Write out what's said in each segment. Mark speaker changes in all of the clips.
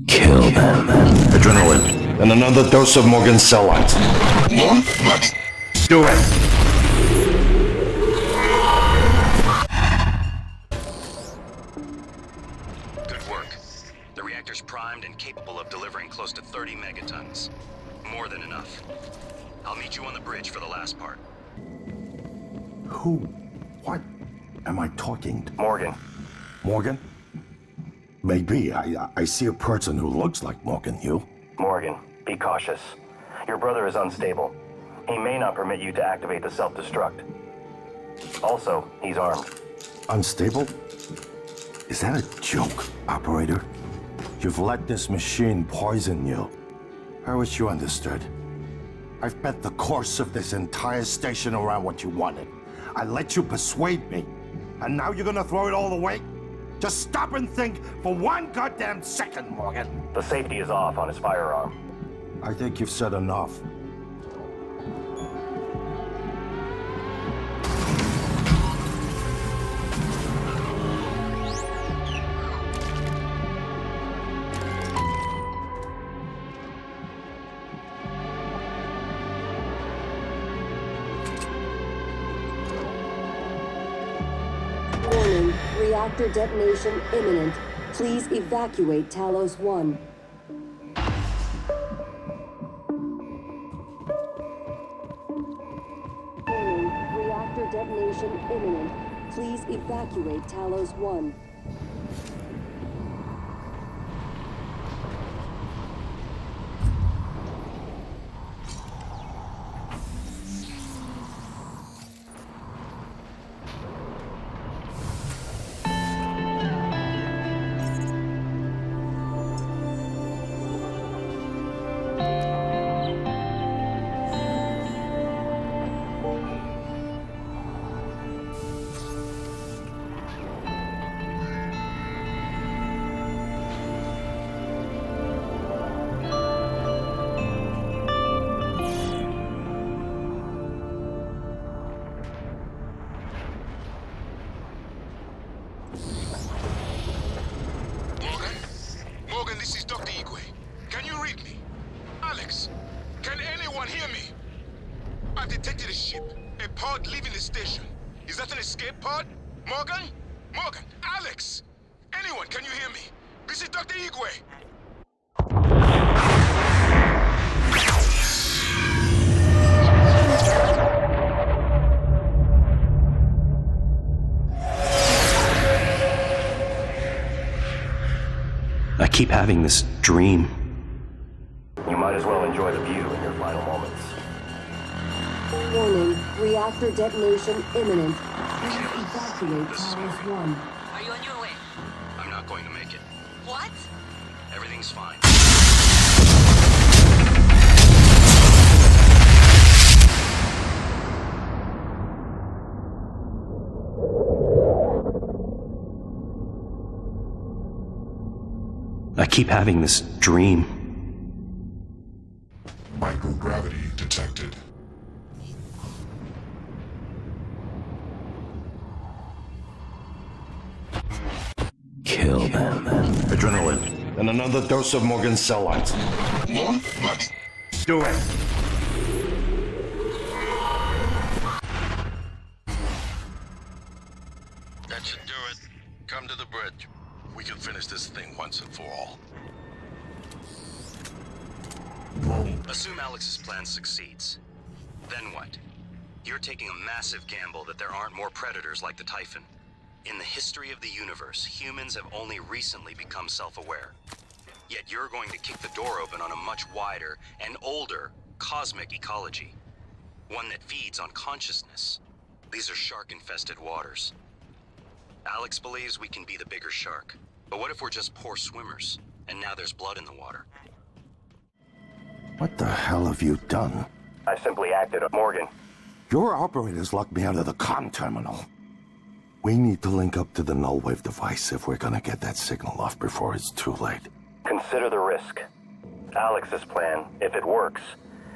Speaker 1: Kill them.
Speaker 2: Adrenaline. And another dose of Morgan's cell lines. Do it!
Speaker 3: Good work. The reactor's primed and capable of delivering close to 30 megatons. More than enough. I'll meet you on the bridge for the last part.
Speaker 2: Who? What am I talking to?
Speaker 4: Morgan.
Speaker 2: Morgan? Maybe. I see a person who looks like Morgan. You?
Speaker 4: Morgan, be cautious. Your brother is unstable. He may not permit you to activate the self-destruct. Also, he's armed.
Speaker 2: Unstable? Is that a joke, operator? You've let this machine poison you. I wish you understood. I've bet the course of this entire station around what you wanted. I let you persuade me. And now you're gonna throw it all away? Just stop and think for one goddamn second, Morgan.
Speaker 4: The safety is off on his firearm.
Speaker 2: I think you've said enough.
Speaker 5: Warning, reactor detonation imminent. Please evacuate Talos 1. Warning, reactor detonation imminent. Please evacuate Talos 1.
Speaker 6: Morgan, this is Dr. Igwe. Can you read me? Alex, can anyone hear me? I've detected a ship, a pod leaving the station. Is that an escape pod? Morgan? Morgan, Alex! Anyone, can you hear me? This is Dr. Igwe.
Speaker 1: I keep having this dream.
Speaker 4: You might as well enjoy the view in your final moments.
Speaker 5: Warning, reactor detonation imminent. Please evacuate Talos 1.
Speaker 7: Are you on your way?
Speaker 3: I'm not going to make it.
Speaker 7: What?
Speaker 3: Everything's fine.
Speaker 1: I keep having this dream.
Speaker 8: Microgravity detected.
Speaker 1: Kill them.
Speaker 2: Adrenaline. And another dose of Morgan's cell lines. Do it!
Speaker 6: That should do it. Come to the bridge. We can finish this thing once and for all.
Speaker 3: Assume Alex's plan succeeds. Then what? You're taking a massive gamble that there aren't more predators like the Typhon. In the history of the universe, humans have only recently become self-aware. Yet you're going to kick the door open on a much wider and older cosmic ecology. One that feeds on consciousness. These are shark-infested waters. Alex believes we can be the bigger shark. But what if we're just poor swimmers, and now there's blood in the water?
Speaker 2: What the hell have you done?
Speaker 4: I simply acted on Morgan.
Speaker 2: Your operators locked me out of the comm terminal. We need to link up to the null wave device if we're gonna get that signal off before it's too late.
Speaker 4: Consider the risk. Alex's plan, if it works,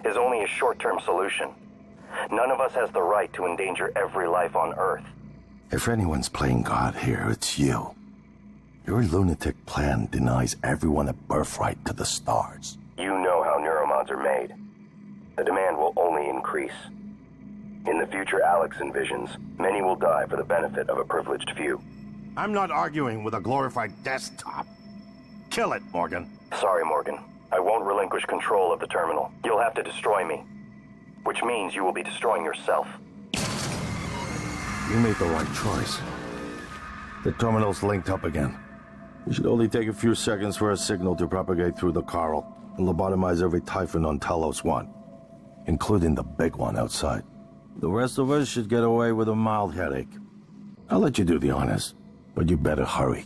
Speaker 4: is only a short-term solution. None of us has the right to endanger every life on Earth.
Speaker 2: If anyone's playing God here, it's you. Your lunatic plan denies everyone a birthright to the stars.
Speaker 4: You know how neuromods are made. The demand will only increase. In the future Alex envisions, many will die for the benefit of a privileged few.
Speaker 2: I'm not arguing with a glorified desktop. Kill it, Morgan.
Speaker 4: Sorry, Morgan. I won't relinquish control of the terminal. You'll have to destroy me. Which means you will be destroying yourself.
Speaker 2: You made the right choice. The terminal's linked up again. It should only take a few seconds for a signal to propagate through the Coral and lobotomize every Typhon on Talos 1, including the big one outside. The rest of us should get away with a mild headache. I'll let you do the honors, but you better hurry.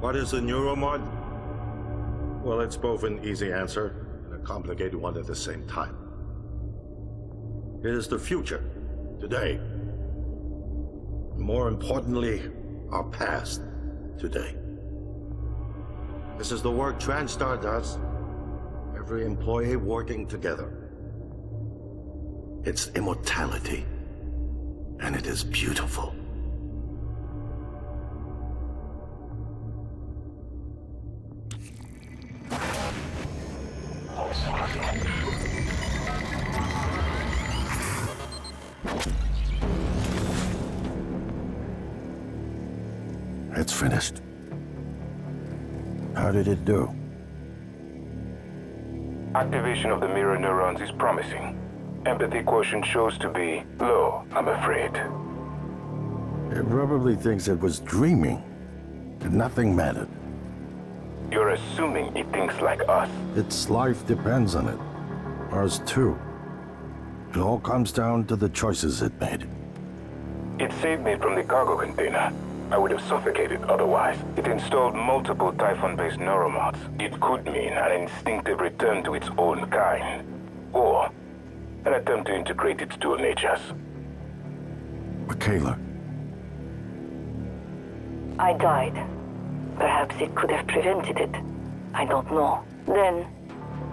Speaker 2: What is a neuromod? Well, it's both an easy answer and a complicated one at the same time. It is the future, today. More importantly, our past, today. This is the work TranStar does. Every employee working together. It's immortality, and it is beautiful. It's finished. How did it do?
Speaker 7: Activation of the mirror neurons is promising. Empathy quotient shows to be low, I'm afraid.
Speaker 2: It probably thinks it was dreaming, and nothing mattered.
Speaker 7: You're assuming it thinks like us.
Speaker 2: Its life depends on it. Ours too. It all comes down to the choices it made.
Speaker 7: It saved me from the cargo container. I would have suffocated otherwise. It installed multiple Typhon-based neuromods. It could mean an instinctive return to its own kind. Or an attempt to integrate its dual natures.
Speaker 2: Michaela,
Speaker 9: I died. Perhaps it could have prevented it. I don't know. Then,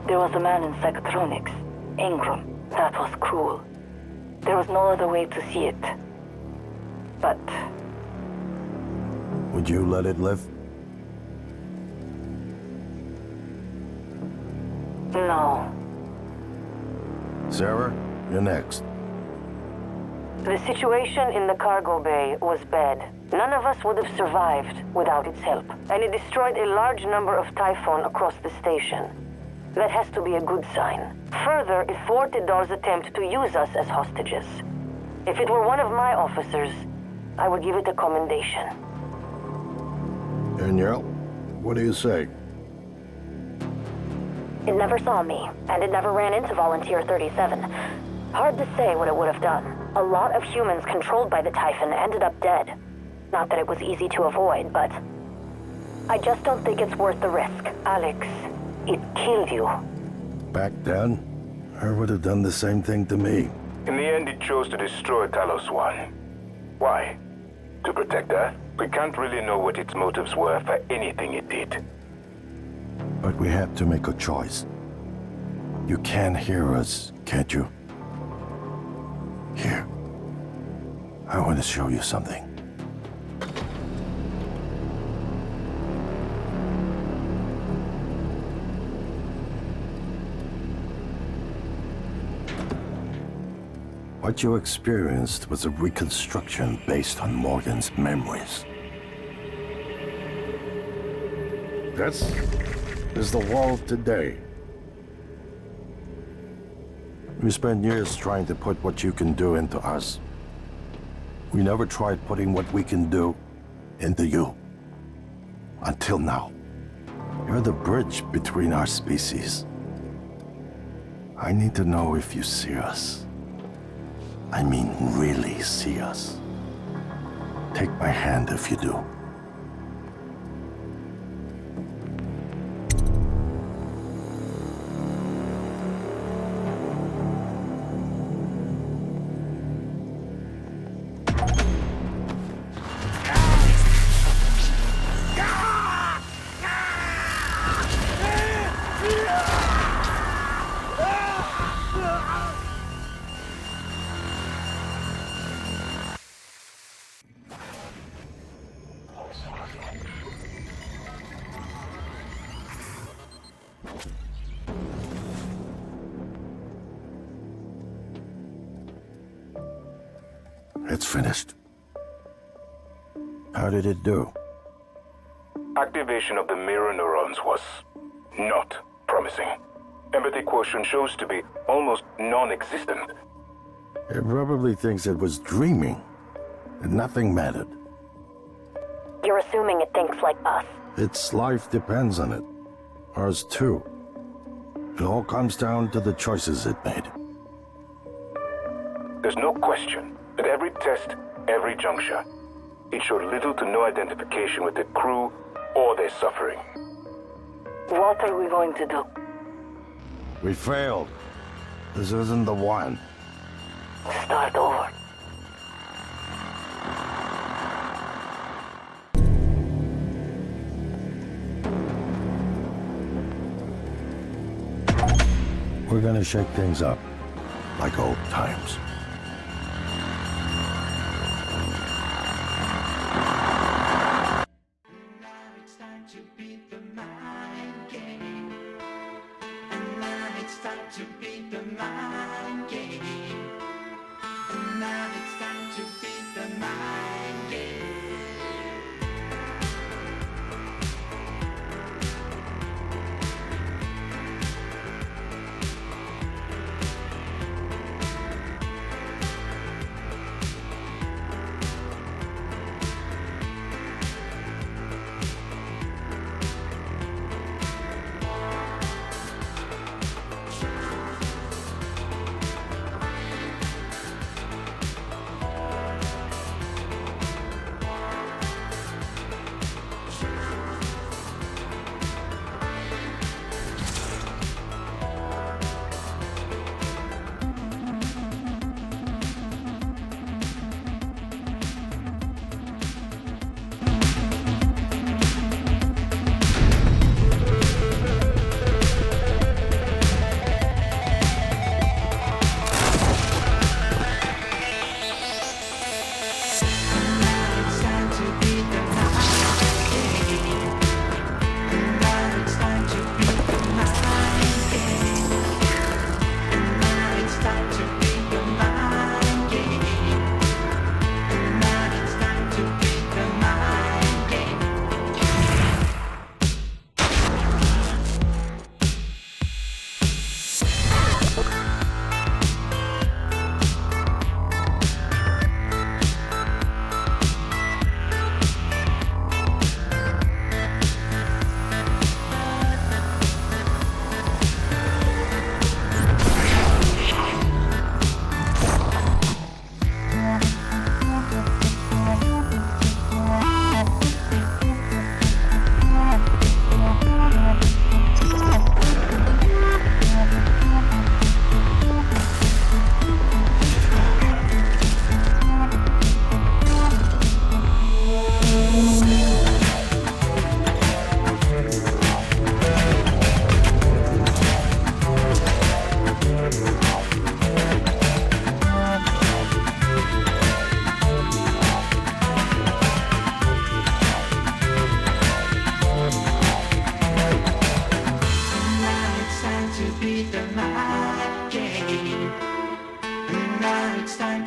Speaker 9: there was a man in Psychotronics, Ingram. That was cruel. There was no other way to see it. But
Speaker 2: would you let it live?
Speaker 9: no.
Speaker 2: Sarah, you're next.
Speaker 9: The situation in the cargo bay was bad. None of us would have survived without its help. And it destroyed a large number of Typhon across the station. That has to be a good sign. Further, it thwarted Dar's attempt to use us as hostages. If it were one of my officers, I would give it a commendation.
Speaker 2: Danielle, what do you say?
Speaker 9: It never saw me, and it never ran into Volunteer 37. Hard to say what it would have done. A lot of humans controlled by the Typhon ended up dead. Not that it was easy to avoid, but I just don't think it's worth the risk. Alex, it killed you.
Speaker 2: Back then, I would have done the same thing to me.
Speaker 7: In the end, it chose to destroy Talos 1. Why? To protect Earth? We can't really know what its motives were for anything it did.
Speaker 2: But we had to make a choice. You can hear us, can't you? Here. I want to show you something. What you experienced was a reconstruction based on Morgan's memories. This is the world today. We spent years trying to put what you can do into us. We never tried putting what we can do into you. Until now. You're the bridge between our species. I need to know if you see us. I mean really see us. Take my hand if you do. It's finished. How did it do?
Speaker 7: Activation of the mirror neurons was not promising. Empathy quotient shows to be almost non-existent.
Speaker 2: It probably thinks it was dreaming, and nothing mattered.
Speaker 9: You're assuming it thinks like us.
Speaker 2: Its life depends on it. Ours too. It all comes down to the choices it made.
Speaker 7: There's no question that every test, every juncture, it showed little to no identification with the crew or their suffering.
Speaker 9: What are we going to do?
Speaker 2: We failed. This isn't the one.
Speaker 9: Start over.
Speaker 2: We're gonna shake things up, like old times.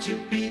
Speaker 10: to be